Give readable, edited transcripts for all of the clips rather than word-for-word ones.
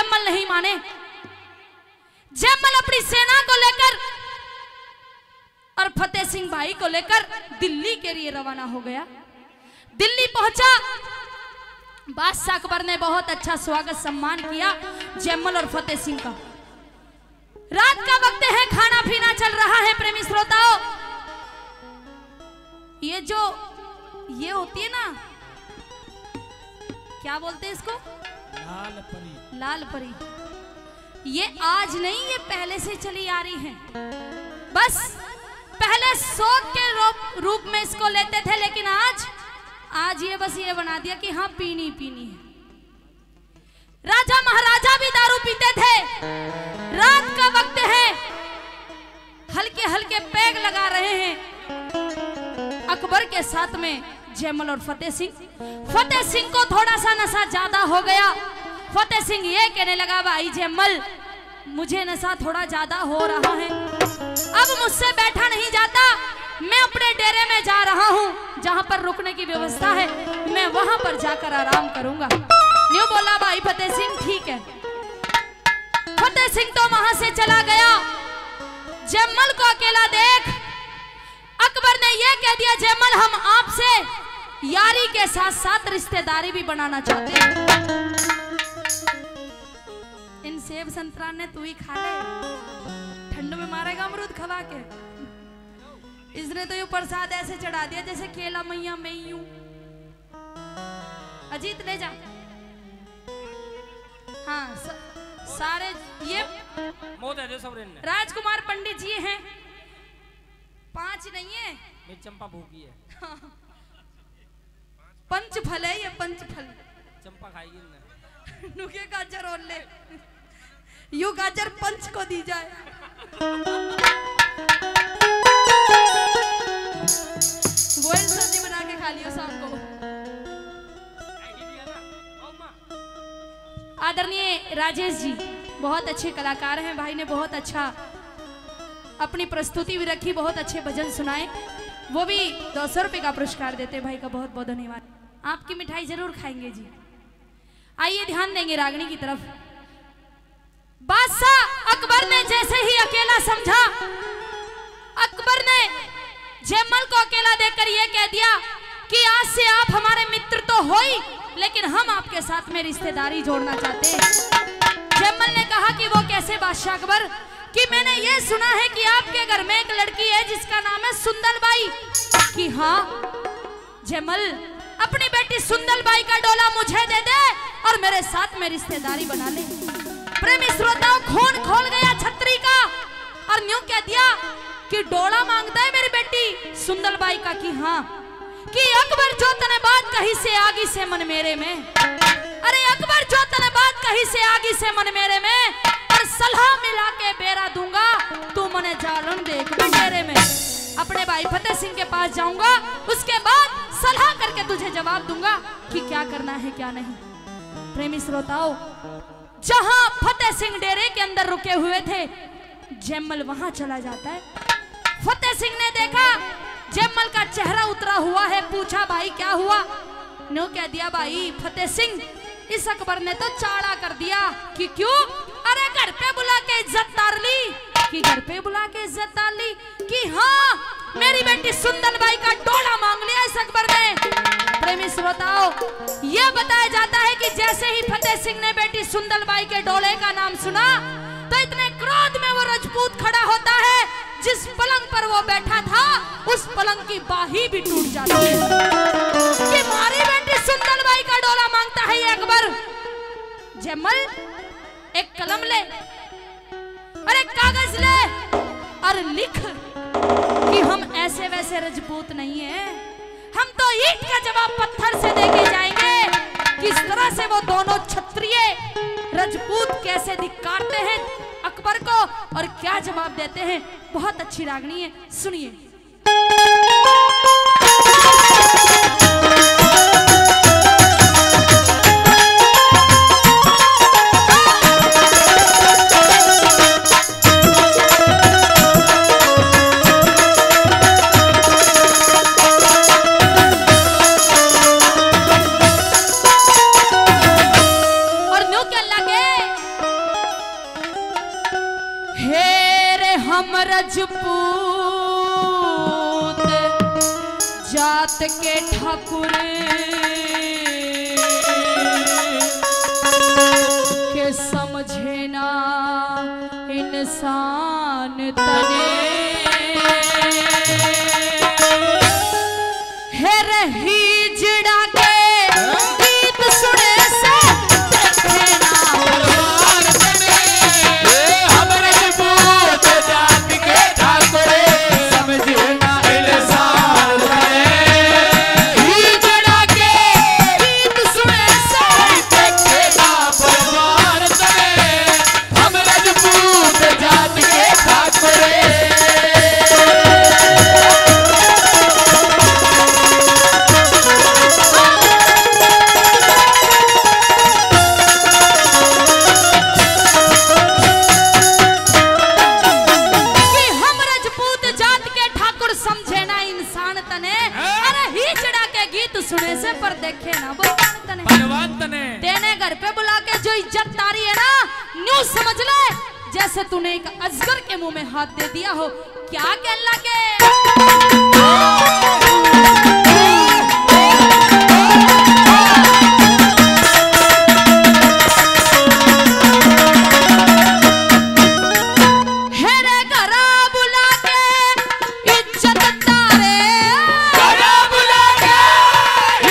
जयमल नहीं माने। जयमल अपनी सेना को लेकर और फतेह सिंह भाई को लेकर दिल्ली के लिए रवाना हो गया। दिल्ली पहुंचा, बादशाह अकबर ने बहुत अच्छा स्वागत सम्मान किया जयमल और फतेह सिंह का। रात का वक्त है, खाना पीना चल रहा है। प्रेमी श्रोताओं, ये होती है ना, क्या बोलते हैं इसको, लाल परी। लाल परी। ये आज नहीं, ये पहले से चली आ रही है। बस पहले शौक के रूप में इसको लेते थे, लेकिन आज ये बस ये बना दिया कि हाँ पीनी पीनी है। राजा महाराजा भी दारू पीते थे। रात का वक्त है, हल्के हल्के पैग लगा रहे हैं अकबर के साथ में जयमल और फतेह सिंह। फतेह सिंह को थोड़ा सा नशा ज्यादा हो गया। फतेह सिंह ये कहने लगा, भाई जयमल मुझे नशा थोड़ा ज्यादा हो रहा है, अब मुझसे बैठा नहीं जाता, मैं अपने डेरे में जा रहा हूँ, जहाँ पर रुकने की व्यवस्था है मैं वहां पर जाकर आराम करूंगा। न्यू बोला भाई फतेह सिंह, ठीक है। फतेह सिंह तो वहां से चला गया। जयमल को अकेला देख अकबर ने यह कह दिया, जयमल हम आपसे यारी के साथ साथ रिश्तेदारी भी बनाना चाहते हैं। इन सेब संतरा ने तू ही खा ले, ठंड में मारेगा अमरूद खवा के। इसने तो ये प्रसाद ऐसे चढ़ा दिया जैसे केला मैया मैं ही हूं। अजीत ले जा। हाँ सारे ये राजकुमार पंडित जी हैं, 5 नहीं है, मैं चंपा भूखी है। पंचफल है ये, पंचफल। चंपा खाएगी ना। नुके गाजर और ले, यू गाजर पंच को दी जाए। बोल सब्जी बना के खा लियो शाम को। आदरणीय राजेश जी बहुत अच्छे कलाकार हैं, भाई ने बहुत अच्छा अपनी प्रस्तुति भी रखी, बहुत अच्छे भजन सुनाए, वो भी 200 रुपए का पुरस्कार देते। भाई का बहुत बहुत धन्यवाद। आपकी मिठाई जरूर खाएंगे जी। आइए ध्यान देंगे रागनी की तरफ। बादशाह अकबर ने जैसे ही अकेला समझा, अकबर ने जयमल को अकेला देकर यह कह दिया कि आज से आप हमारे मित्र तो हो ही, लेकिन हम आपके साथ में रिश्तेदारी जोड़ना चाहते हैं। जयमल ने कहा कि वो कैसे बादशाह अकबर, कि मैंने ये सुना है कि आपके घर में एक लड़की है जिसका नाम है सुंदरबाई। कि हाँ जयमल, अपनी बेटी सुंदरबाई का डोला मुझे दे दे और मेरे साथ में रिश्तेदारी बना ले। प्रेमी श्रोताओं, खून खोल गया छत्री का और न्यू कह दिया कि डोला मांगता है मेरी बेटी सुंदरबाई का। कि हाँ, कि अकबर जो तने बात कही से आगी से मन मेरे में। अरे अकबर जो तने बात कही से आगी से मन मेरे में, और सलाह मिला के बेरा दूंगा, तू मने जालन देख डेरे में। अपने भाई फतेह सिंह के पास जाऊंगा, उसके बाद सलाह करके तुझे जवाब दूंगा कि क्या करना है क्या नहीं। प्रेमी श्रोताओं, जहां फतेह सिंह डेरे के अंदर रुके हुए थे, जयमल वहां चला जाता है। फतेह सिंह ने देखा जयमल का चेहरा उतरा हुआ है, पूछा भाई क्या हुआ। नो कह दिया, भाई फतेह सिंह, इस अकबर ने तो चाड़ा कर दिया। कि क्यों? अरे घर पे बुला के इज्जत तार ली। कि घर पे बुला के इज्जत तार ली? कि हाँ, मेरी बेटी सुंदरबाई का डोला मांग लिया इस अकबर ने। प्रेमी श्रोताओं, यह बताया जाता है कि जैसे ही फतेह सिंह ने बेटी सुंदरबाई के डोले का नाम सुना, तो इतने क्रोध में वो राजपूत खड़ा होता है, जिस पलंग पर वो बैठा था उस पलंग की बाही भी टूट जाती है। कि हमारी बेटी सुंदरबाई का डोला मांगता है ये अकबर। जयमल, एक कलम ले और एक कागज ले और लिख कि हम ऐसे वैसे राजपूत नहीं हैं, हम तो ईंट का जवाब पत्थर से देके जाएंगे। किस तरह से वो दोनों क्षत्रिय राजपूत कैसे धिक्कारते हैं अकबर को और क्या जवाब देते हैं। बहुत अच्छी रागनी है, सुनिए। हम रजपूत जात के ठाकुर के समझे ना इंसान तने है रही जड़ा के गीत सुने से देखे ना दरबार में हम रजपूत जात के ठाकुर समझे ना इंसान तने जड़ा के गीत सुने से देखे ना दरबार में हम रजपूत जात के ठाकुर कि हम रजपूत जात के ठाकुर समझे ना इंसान तने अरे ही जड़ा के गीत सुने से पर देखे ना भगवान तने भगवान तने तेने घर पे बुला के जो इज्जत तारी है ना न्यू समझ ले जैसे तूने एक अजगर के मुंह में हाथ दे दिया हो क्या कहने लगे हेरे घरा बुला के इज्जत तारे घरा बुला के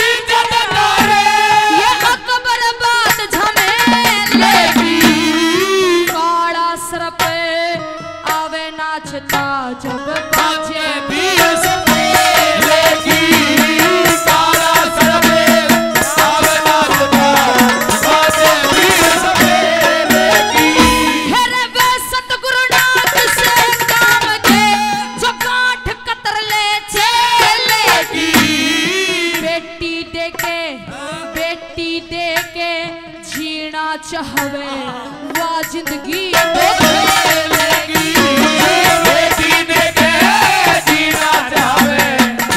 इज्जत तारे ये अकबर बात झमेले काड़ा सर पे आवे नाचता जब बाजे भी सफेद की काला सरबे सावनात का बाजे भी सफेद की हेरे वे सतगुरुनाथ से काम के जो काठ कतर ले चले की बेटी दे के जीना चाहवे वा जिंदगी तो खेलेगी बेटी ने के जीना चाहे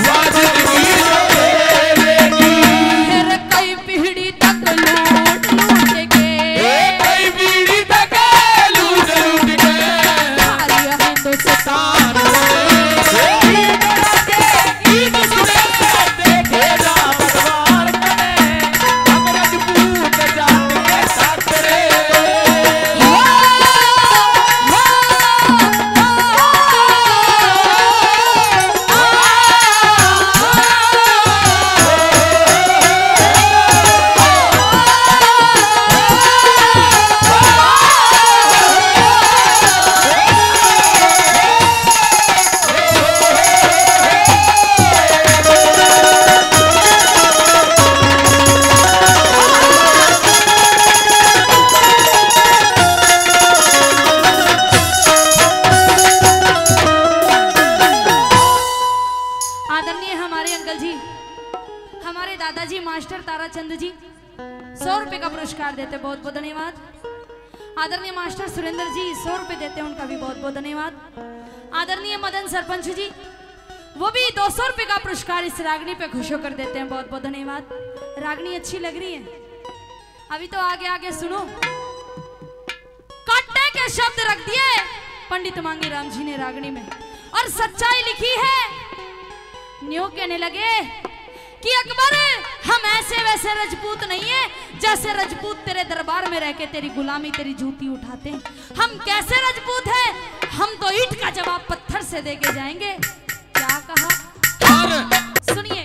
वो जिंदगी जिएगी हेरे कई पीढ़ी तक लूट लूट के कई बीड़ी तक लूट लूट के खाली हिंदुस्तान गीत सुने देखे ना दरबार में हम रजपूत जात के ठाकुर आदरणीय हमारे अंकल जी हमारे दादाजी मास्टर ताराचंद जी 100 रुपए का पुरस्कार देते बहुत बहुत धन्यवाद। आदरणीय मास्टर सुरेंद्र जी 100 रुपए देते हैं उनका भी बहुत बहुत धन्यवाद। आदरणीय मदन सरपंच जी वो भी 200 रुपए का पुरस्कार इस रागनी पे खुश होकर देते हैं बहुत बहुत धन्यवाद। रागनी अच्छी लग रही है अभी तो आगे आगे सुनो काटे के शब्द रख दिए पंडित मांगे राम जी ने रागनी में और सच्चाई लिखी है न्यू कहने लगे कि अकबर हम ऐसे वैसे रजपूत नहीं है जैसे रजपूत तेरे दरबार में रह के तेरी गुलामी तेरी जूती उठाते हैं। हम कैसे रजपूत हैं हम तो ईंट का जवाब पत्थर से देके जाएंगे। क्या कहा सुनिए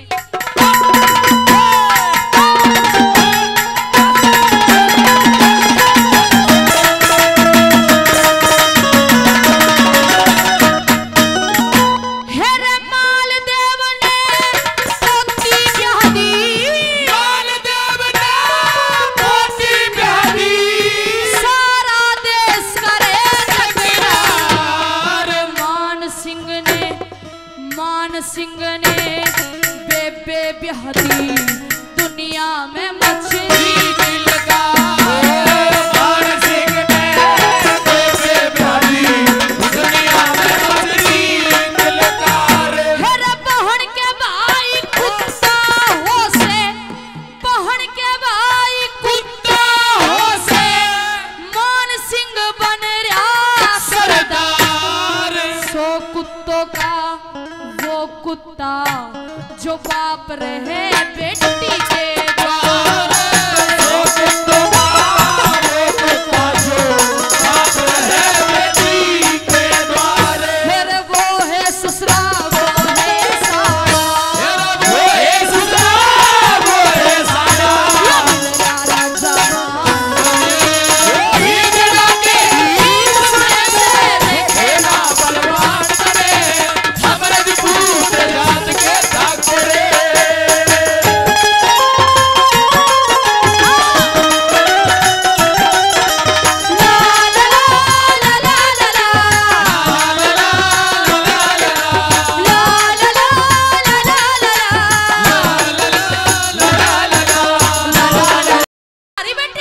सिंह ने बेबे ब्याहती दुनिया में मछली लगा मान सिंह ने बेबे ब्याहती दुनिया में मछली लगा हेरे पहन के भाई कुत्ता हो से पहन के भाई कुत्ता हो से मान सिंह बन रहा सरदार बाप रहे बेटी के द्वार, फिर वो है ससुरा वो है सारा, यारा जवान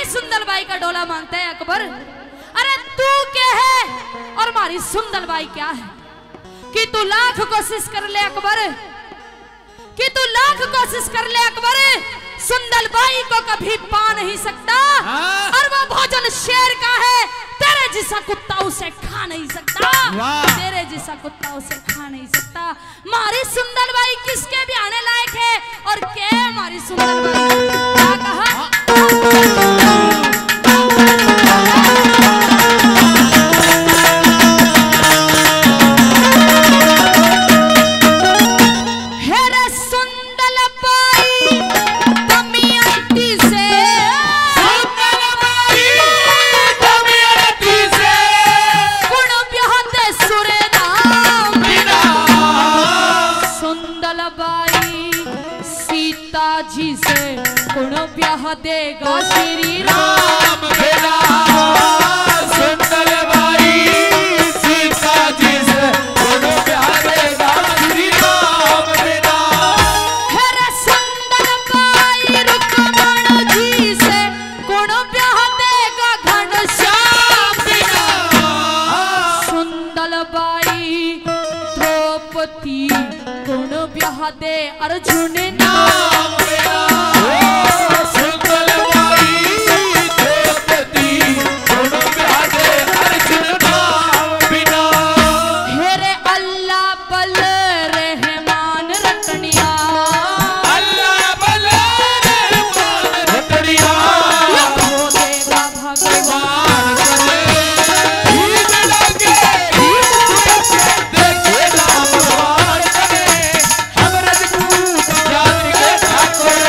सुंदरबाई का डोला मांगता है अकबर। अरे तू क्या है और हमारी सुंदरबाई क्या है कि तू लाख कोशिश कर ले अकबर, कि तू लाख कोशिश कर ले अकबर, सुंदरबाई को कभी पा नहीं सकता। और वो भोजन शेर का है, तेरे जैसा कुत्ता उसे खा नहीं सकता, तेरे जैसा कुत्ता उसे खा नहीं सकता। हमारी सुंदरबाई किसके भी आने लायक है और क्या हमारी सुंदरबाई क्या कहा? जी से गुण ब्याह देगा श्री राम, सुंदरबाई सीता जी से गुण ब्याह देगा श्री राम बिना। सुंदरबाई रुक्मण जी से गुण ब्याह देगा घनश्याम बिना, सुंदरबाई द्रौपदी गुण ब्याह दे अर्जुन नाम बिना, सुंदरबाई द्रौपदी गुण ब्याह दे अर्जुन नाम बिना। हेरे अल्लाह बल रहमान रटनिया, अल्लाह बल रहमान रटनिया, हो देगा भगवान देखे राम भगवान करे, हम रजपूत जाति के ठाकुर।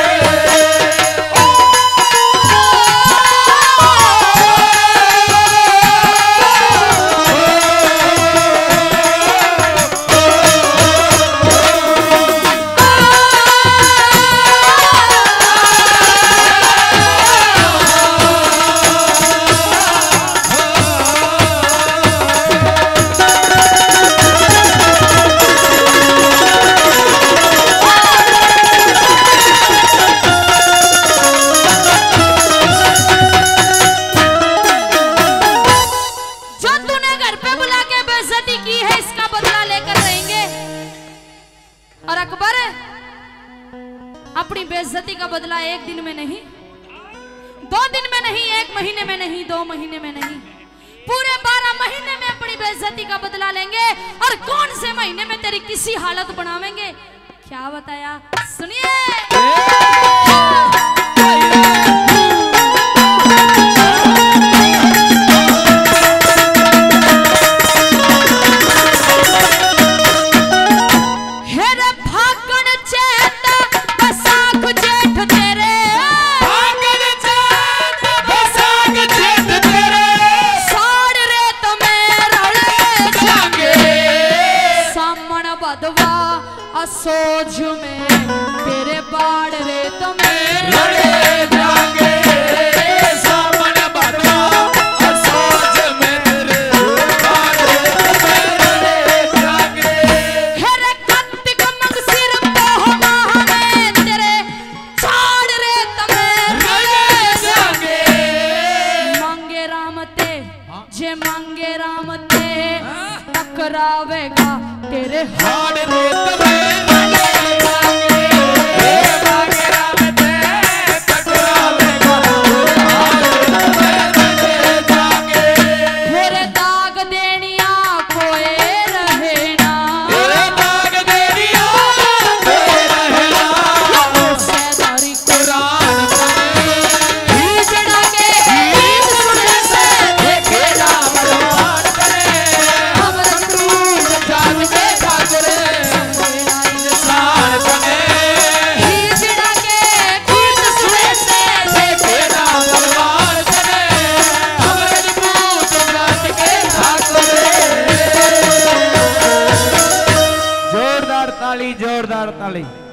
जो तूने घर पे बुला के बेइज्जती की है इसका बदला लेकर रहेंगे। और अकबर अपनी बेइज्जती का बदला एक दिन में नहीं, 2 दिन में नहीं, 1 महीने में नहीं, 2 महीने में नहीं, पूरे 12 महीने में अपनी बेइज्जती का बदला लेंगे। और कौन से महीने में तेरी किसी हालत बनावेंगे क्या बताया, सुनिए। हेरे फागुन चैत बैसाख जेठ तेरे, फागुन चैत बैसाख जेठ तेरे, साड़ रेत में रड़े जागे सामण बदवा असोज में तेरे बाड़ रेत में लड़े जागे, सामन बदवा असोज में तेरे बाड़े में लड़े जागे। हेरे कार्तिक मंगसिर मोह माह में तेरे साड़ रेत में लड़े जागे, मांगे राम ते जे मांगे राम ते टकरावेगा तेरे हाड़ रेत में लड़े जागे, मांगे राम ते टकरावेगा, हाड़ रेत में लड़े जागे। मेरे दाग देनिया कोई रहे ना, तेरे दाग देनिया कोई रहे ना, जोरदार ताली।